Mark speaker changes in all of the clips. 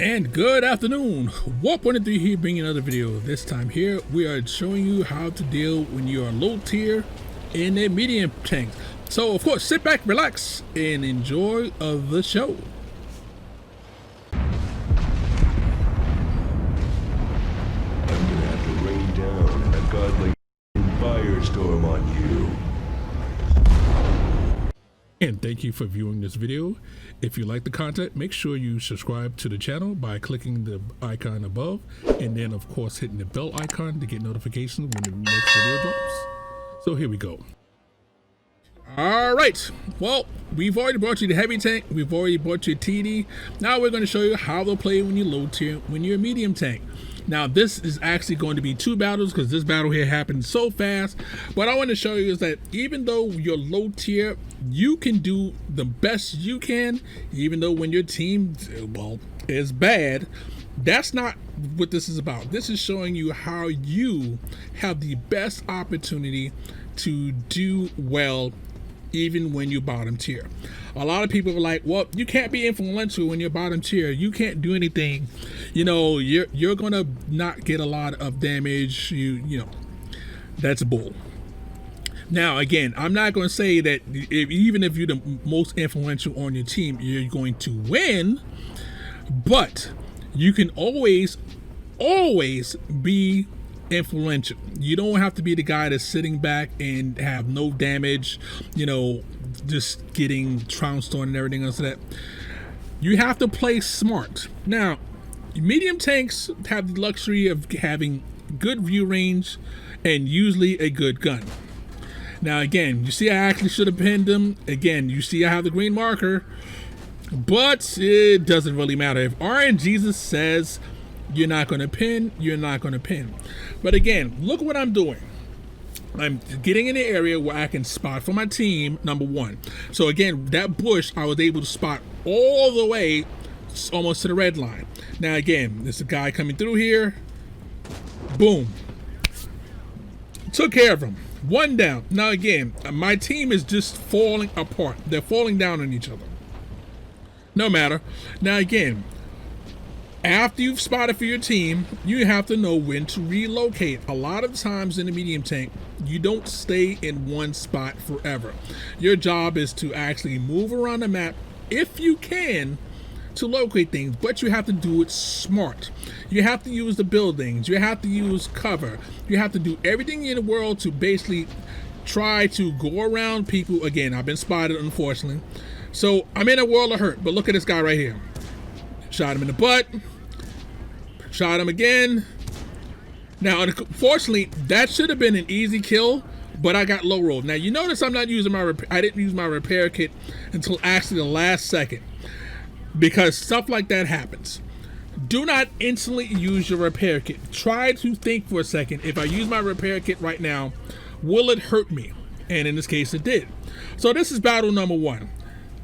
Speaker 1: And good afternoon, Warp103 here bringing another video. This time here we are showing you how to deal when you are low tier in a medium tank. So of course sit back, relax, and enjoy the show.
Speaker 2: I'm gonna have to rain down a godly firestorm on you.
Speaker 1: And thank you for viewing this video. If you like the content, make sure you subscribe to the channel by clicking the icon above, and then of course hitting the bell icon to get notifications when the next video drops. So here we go. All right, well, we've already brought you the heavy tank, we've already brought you TD. Now we're going to show you how to play when you're low tier, when you're a medium tank. Now this is actually going to be two battles because this battle here happened so fast. What I want to show you is that even though you're low tier, you can do the best you can, even though when your team, well, is bad. That's not what this is about. This is showing you how you have the best opportunity to do well even when you bottom tier. A lot of people are like, well, you can't be influential when you're bottom tier, you can't do anything, you know, you're gonna not get a lot of damage, you know, that's bull. Now again, I'm not going to say that even if you're the most influential on your team you're going to win, but you can always be influential. You don't have to be the guy that's sitting back and have no damage, you know, just getting trounced on and everything else like that. You have to play smart. Now, medium tanks have the luxury of having good view range and usually a good gun. Now again, you see I actually should have pinned him. Again, you see I have the green marker, but it doesn't really matter. If RNGesus says you're not going to pin, you're not going to pin. But again, look what I'm doing. I'm getting in the area where I can spot for my team, number one. So again, that bush I was able to spot all the way almost to the red line. Now again, there's a guy coming through here. Boom. Took care of him. One down. Now again, my team is just falling apart. They're falling down on each other. No matter. Now again, after you've spotted for your team, you have to know when to relocate. A lot of times in the medium tank, you don't stay in one spot forever. Your job is to actually move around the map if you can to locate things, but you have to do it smart. You have to use the buildings, you have to use cover, you have to do everything in the world to basically try to go around people. Again, I've been spotted, unfortunately, so I'm in a world of hurt. But look at this guy right here. Shot him in the butt, shot him again. Now unfortunately that should have been an easy kill, but I got low rolled. Now you notice I'm not using my I didn't use my repair kit until actually the last second, because stuff like that happens. Do not instantly use your repair kit. Try to think for a second, if I use my repair kit right now, will it hurt me? And in this case it did. So this is battle number one,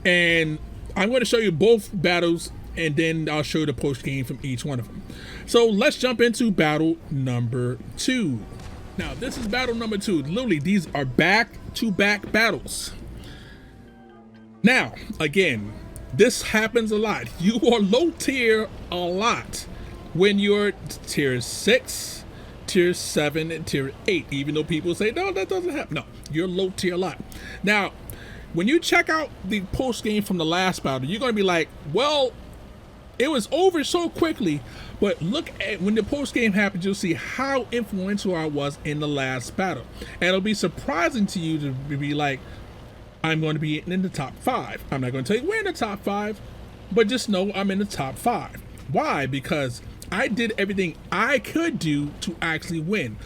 Speaker 1: and I'm going to show you both battles, and then I'll show you the post game from each one of them. So let's jump into battle number two. Now this is battle number two. Literally, these are back-to-back battles. Now again, this happens a lot. You are low tier a lot when you're tier 6, tier 7, and tier 8. Even though people say, no, that doesn't happen. No, you're low tier a lot. Now, when you check out the post game from the last battle, you're going to be like, well, it was over so quickly. But look at when the post game happens, you'll see how influential I was in the last battle. And it'll be surprising to you to be like, I'm going to be in the top 5. I'm not going to tell you we're in the top 5, but just know I'm in the top 5. Why? Because I did everything I could do to actually win,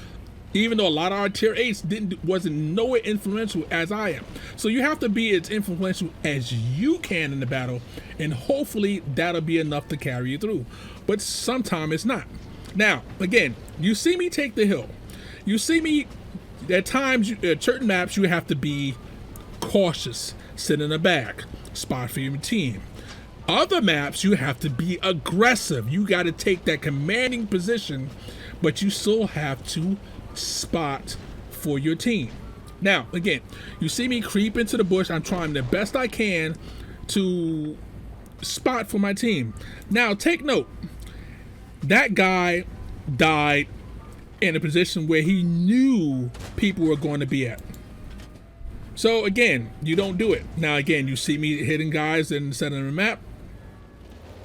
Speaker 1: even though a lot of our tier 8s wasn't nowhere influential as I am. So you have to be as influential as you can in the battle, and hopefully that'll be enough to carry you through. But sometimes it's not. Now again, you see me take the hill. You see me at times, at certain maps, you have to be cautious, sit in the back, spot for your team. Other maps you have to be aggressive. You got to take that commanding position, but you still have to spot for your team. Now again, you see me creep into the bush. I'm trying the best I can to spot for my team. Now, take note. That guy died in a position where he knew people were going to be at. So again, you don't do it. Now again, you see me hitting guys in the center of the map.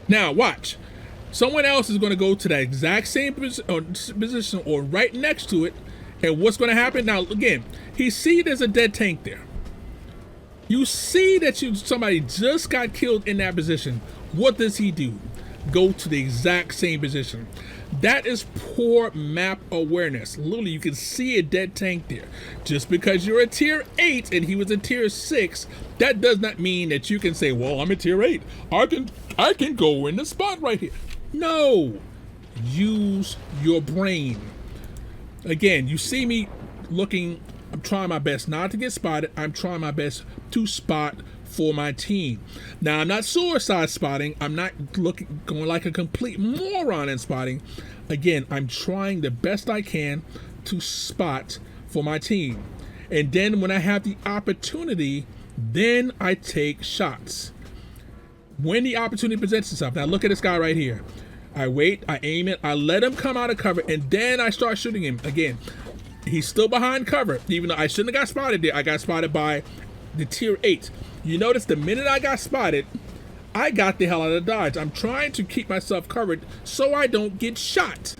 Speaker 1: Now watch. Someone else is going to go to that exact same position or right next to it. And what's going to happen? Now again, he see there's a dead tank there. You see that somebody just got killed in that position. What does he do? Go to the exact same position. That is poor map awareness. Literally, you can see a dead tank there. Just because you're a tier 8 and he was a tier 6, that does not mean that you can say, well, I'm a tier 8. I can go in the spot right here. No. Use your brain. Again, you see me looking, I'm trying my best not to get spotted. I'm trying my best to spot for my team. Now, I'm not suicide spotting. I'm not going like a complete moron in spotting. Again, I'm trying the best I can to spot for my team. And then when I have the opportunity, then I take shots. When the opportunity presents itself. Now look at this guy right here. I wait, I aim it, I let him come out of cover, and then I start shooting him. Again, he's still behind cover. Even though I shouldn't have got spotted there, I got spotted by the tier 8. You notice the minute I got spotted, I got the hell out of dodge. I'm trying to keep myself covered so I don't get shot.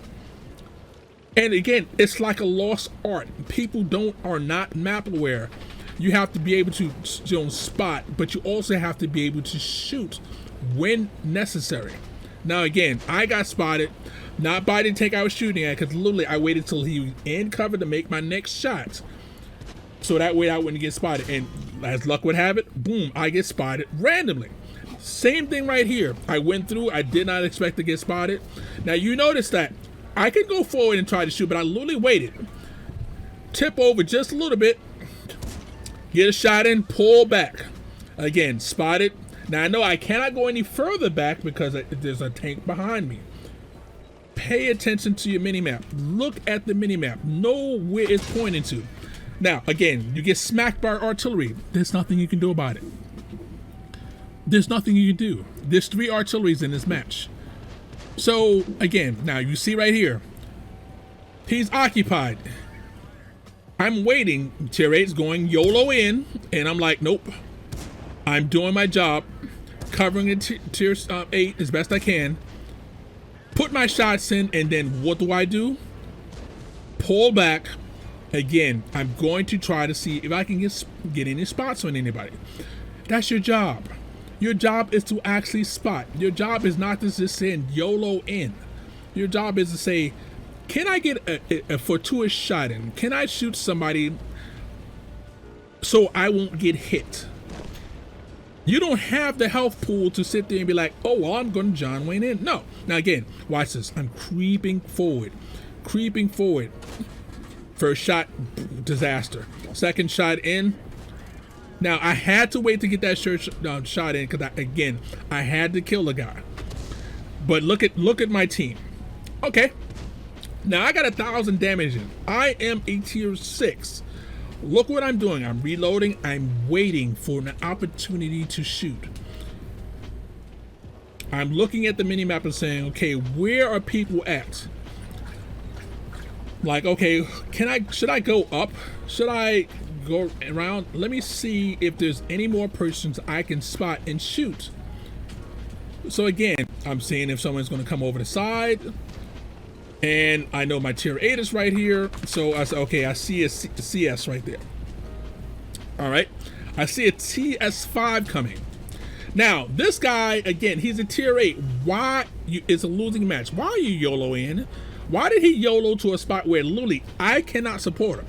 Speaker 1: And again, it's like a lost art. People are not map aware. You have to be able to spot, but you also have to be able to shoot when necessary. Now again, I got spotted, not by the tank I was shooting at, because literally I waited till he was in cover to make my next shot. So that way I wouldn't get spotted. And as luck would have it, boom, I get spotted randomly. Same thing right here. I went through, I did not expect to get spotted. Now you notice that I could go forward and try to shoot, but I literally waited. Tip over just a little bit, get a shot in, pull back. Again, spotted. Now I know I cannot go any further back because there's a tank behind me. Pay attention to your minimap. Look at the minimap. Know where it's pointing to. Now, again, you get smacked by artillery. There's nothing you can do about it. There's nothing you can do. There's 3 artilleries in this match. So, again, now you see right here, he's occupied. I'm waiting. Tier 8's going YOLO in, and I'm like, nope. I'm doing my job, covering the tier 8 as best I can. Put my shots in, and then what do? Pull back. Again, I'm going to try to see if I can get any spots on anybody. That's your job. Your job is to actually spot. Your job is not to just send YOLO in. Your job is to say, can I get a fortuitous shot in? Can I shoot somebody so I won't get hit? You don't have the health pool to sit there and be like, oh, well, I'm going to John Wayne in. No. Now, again, watch this. I'm creeping forward. Creeping forward. First shot, disaster. Second shot in. Now, I had to wait to get that shot in because, again, I had to kill the guy. But look at my team. Okay. Now, I got 1,000 damage in. I am a tier 6. Look what I'm doing. I'm reloading. I'm waiting for an opportunity to shoot. I'm looking at the minimap and saying, okay, where are people at? Like, okay, should I go up? Should I go around? Let me see if there's any more persons I can spot and shoot. So again, I'm seeing if someone's going to come over the side. And I know my tier 8 is right here. So I said, okay, I see a CS right there. All right. I see a TS5 coming. Now, this guy, again, he's a tier 8. Why? It's a losing match. Why are you YOLO in? Why did he YOLO to a spot where literally I cannot support him?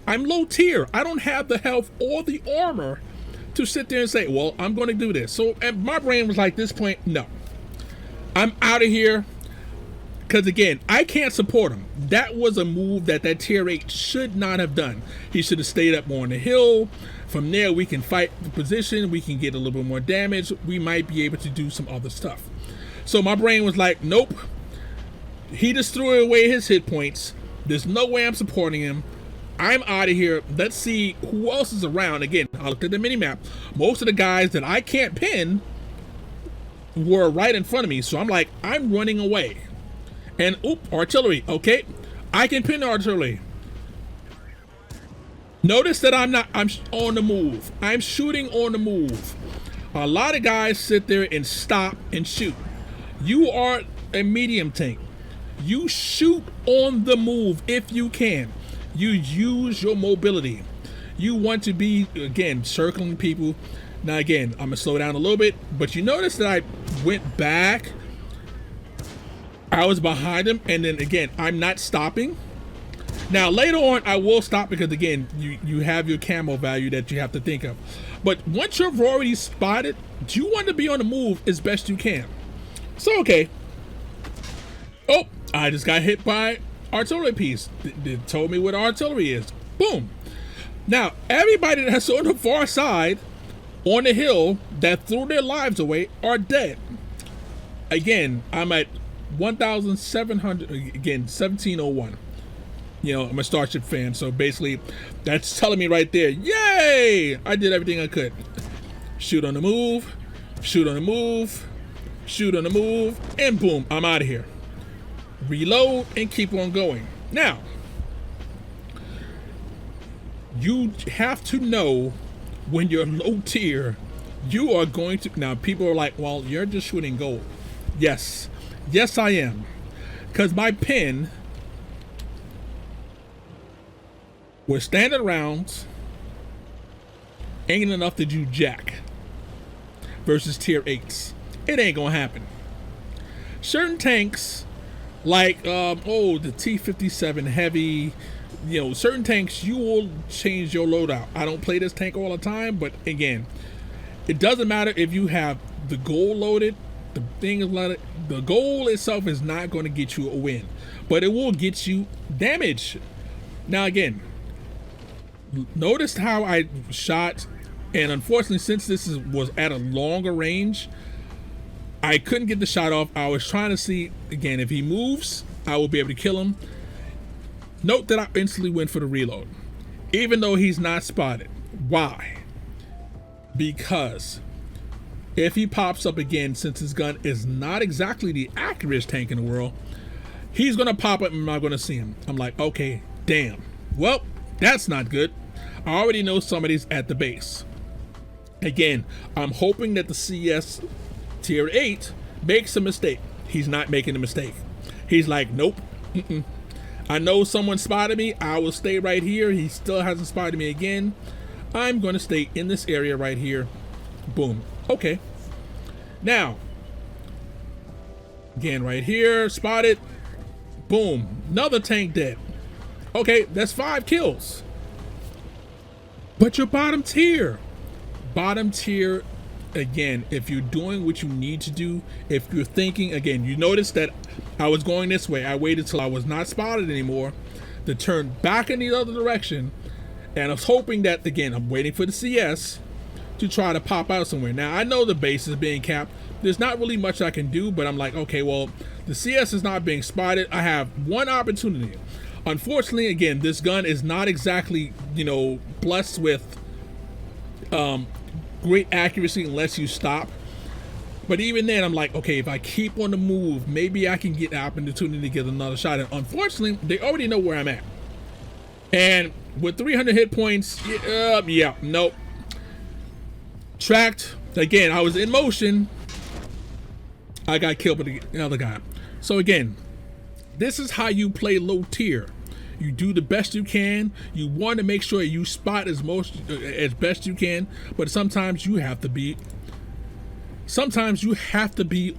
Speaker 1: I'm low tier. I don't have the health or the armor to sit there and say, well, I'm going to do this. So and my brain was like, this point, no. I'm out of here. Because again, I can't support him. That was a move that tier 8 should not have done. He should have stayed up more on the hill. From there, we can fight the position. We can get a little bit more damage. We might be able to do some other stuff. So my brain was like, nope. He just threw away his hit points. There's no way I'm supporting him. I'm out of here. Let's see who else is around. Again, I looked at the minimap. Most of the guys that I can't pin were right in front of me. So I'm like, I'm running away. And oop, artillery. Okay, I can pin the artillery. Notice that I'm on the move. I'm shooting on the move. A lot of guys sit there and stop and shoot. You are a medium tank. You shoot on the move if you can. You use your mobility. You want to be, again, circling people. Now again, I'm gonna slow down a little bit, but you notice that I went back. I was behind him, and then again, I'm not stopping. Now later on, I will stop because again, you have your camo value that you have to think of. But once you've already spotted, you want to be on the move as best you can. So okay. Oh, I just got hit by artillery piece. They told me what artillery is. Boom. Now, everybody that's on the far side, on the hill, that threw their lives away are dead. Again, I'm at 1,700, again, 1701. You know, I'm a Starship fan, so basically, that's telling me right there, yay! I did everything I could. Shoot on the move, shoot on the move, shoot on the move, and boom, I'm out of here. Reload and keep on going. Now, you have to know when you're low tier, you are going to, now people are like, well, you're just shooting gold. Yes, yes I am. Because my pin with standard rounds ain't enough to do jack versus tier 8s. It ain't gonna happen. Certain tanks, like the T-57 heavy, you know, certain tanks, you will change your loadout. I don't play this tank all the time, but again, it doesn't matter if you have the gold loaded. The thing is, the gold itself is not going to get you a win, but it will get you damage. Now again, notice how I shot, and unfortunately, since this was at a longer range, I couldn't get the shot off. I was trying to see, again, if he moves, I will be able to kill him. Note that I instantly went for the reload, even though he's not spotted. Why? Because if he pops up again, since his gun is not exactly the accurate tank in the world, he's gonna pop up and I'm not gonna see him. I'm like, okay, damn. Well, that's not good. I already know somebody's at the base. Again, I'm hoping that the CS tier 8 makes a mistake. He's not making a mistake. He's like, nope. I know someone spotted me. I will stay right here. He still hasn't spotted me again. I'm going to stay in this area right here. Boom. Okay. Now, again, right here, spotted. Boom. Another tank dead. Okay, that's 5 kills. But you're bottom tier. Bottom tier, again, if you're doing what you need to do, if you're thinking, again, you notice that I was going this way. I waited till I was not spotted anymore to turn back in the other direction. And I was hoping that, again, I'm waiting for the CS to try to pop out somewhere. Now, I know the base is being capped. There's not really much I can do, but I'm like, okay, well, the CS is not being spotted. I have one opportunity. Unfortunately, again, this gun is not exactly, you know, blessed with great accuracy unless you stop. But even then, I'm like, okay, if I keep on the move, maybe I can get the opportunity to get another shot. And unfortunately, they already know where I'm at. And with 300 hit points, yeah, nope. Tracked. Again, I was in motion. I got killed by another guy. So again, this is how you play low tier. You do the best you can. You want to make sure you spot as best you can, but sometimes you have to be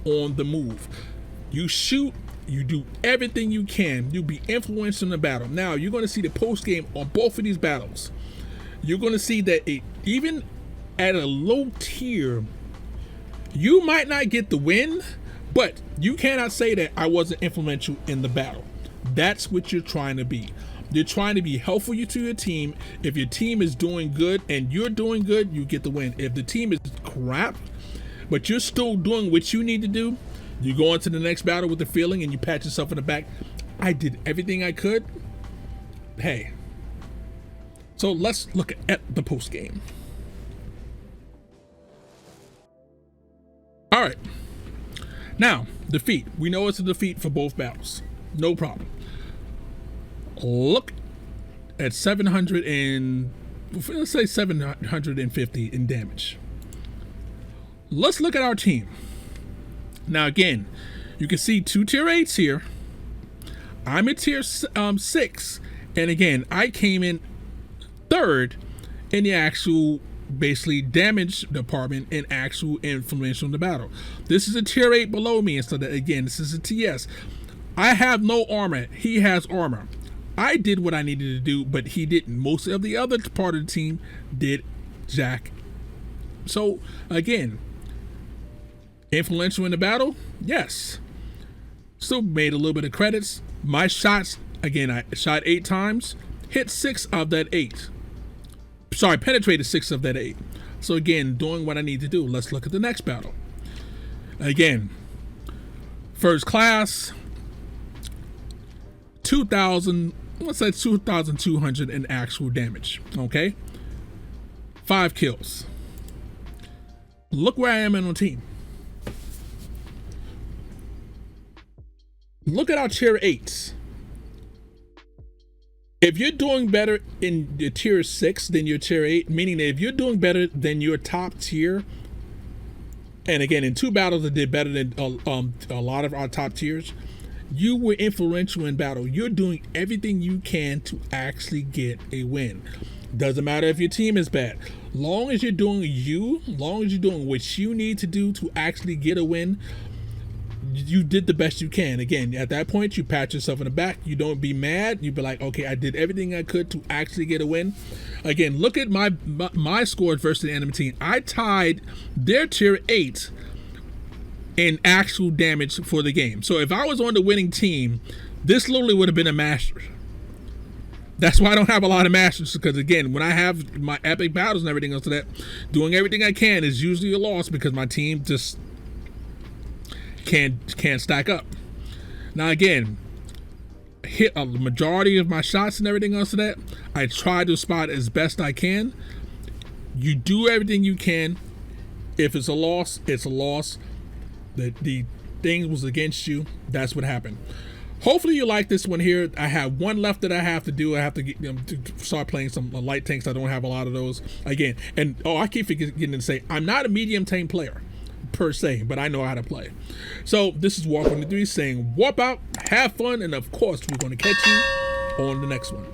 Speaker 1: on the move. You shoot, you do everything you can. You be influential in the battle. Now you're going to see the post game on both of these battles. You're going to see that even at a low tier, you might not get the win, but you cannot say that I wasn't influential in the battle. That's what you're trying to be. You're trying to be helpful to your team. If your team is doing good and you're doing good, you get the win. If the team is crap, but you're still doing what you need to do, you go into the next battle with the feeling and you pat yourself in the back. I did everything I could. Hey. So let's look at the post game. All right. Now, defeat. We know it's a defeat for both battles. No problem. Look at 700 and let's say 750 in damage. Let's look at our team. Now again, you can see 2 tier 8s here. I'm at tier 6, and again, I came in 3rd in the actual basically damage department and actual influence on the battle. This is a tier 8 below me, and so that again, this is a TS. I have no armor. He has armor. I did what I needed to do, but he didn't. Most of the other part of the team did jack. So again, influential in the battle, yes. Still made a little bit of credits. My shots, again, I shot 8 times, hit 6 of that 8. Sorry, penetrated 6 of that 8. So again, doing what I need to do. Let's look at the next battle. Again, first class, 2,000, let's say 2,200 in actual damage, okay? 5 kills. Look where I am in the team. Look at our tier 8s. If you're doing better in your tier 6 than your tier 8, meaning that if you're doing better than your top tier, and again, in 2 battles that did better than a lot of our top tiers, you were influential in battle. You're doing everything you can to actually get a win. Doesn't matter if your team is bad. Long as you're doing long as you're doing what you need to do to actually get a win, you did the best you can. Again, at that point, you pat yourself in the back. You don't be mad. You be like, okay, I did everything I could to actually get a win. Again, look at my scores versus the enemy team. I tied their tier 8 in actual damage for the game. So if I was on the winning team, this literally would have been a master. That's why I don't have a lot of masters, because again, when I have my epic battles and everything else like that, doing everything I can is usually a loss because my team just can't stack up. Now again, hit a majority of my shots and everything else like that. I try to spot as best I can. You do everything you can. If it's a loss, it's a loss. The thing was against you. That's what happened. Hopefully you like this one here. I have one left that I have to do. I have to get to start playing some light tanks. I don't have a lot of those again. And I keep forgetting to say, I'm not a medium tank player per se, but I know how to play. So this is Warp103 saying warp out, have fun, and of course we're going to catch you on the next one.